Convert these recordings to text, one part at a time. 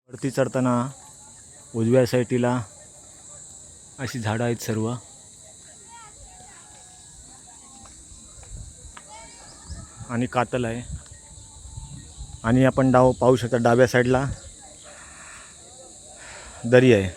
वरती चढताना उजव्या साईडला अशी झाडं आहेत सर्व, आणि कातल आहे. आणि आपण पाहू शकता डाव्या साईडला दरी आहे.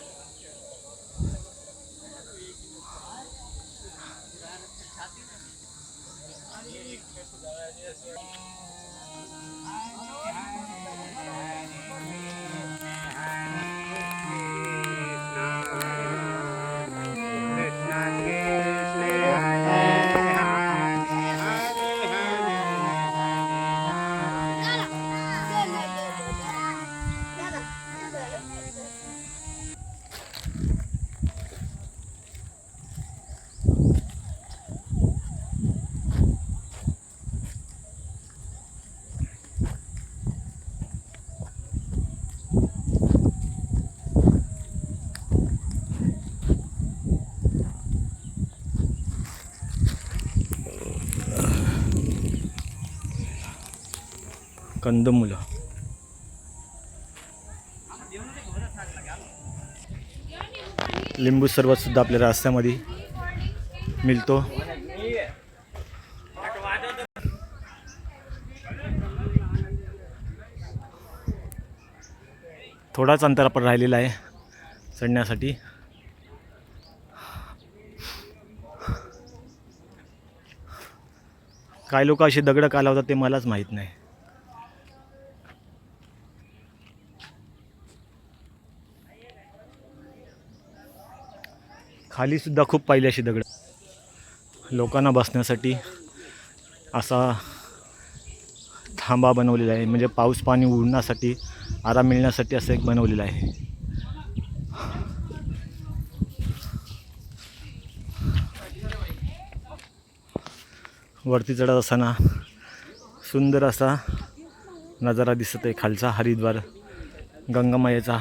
कंदमुलं, लिंबू सरबत सुद्धा आपल्या रस्त्यामध्ये मिळतो. थोडाच अंतर पण राहिलेला आहे चढण्यासाठी. काही लोक अशी दगड का लावतात ते मलाच माहीत नाही. खाली सुद्धा खूप पाहिली अशी दगड. लोकांना बसण्यासाठी असा थांबा बनवलेला आहे, म्हणजे पाऊस पाणी उडण्यासाठी आराम मिळण्यासाठी असं एक बनवलेलं आहे. वरती चढत असताना सुंदर असा नजारा दिसत आहे खालचा, हरिद्वार गंगामायेचा.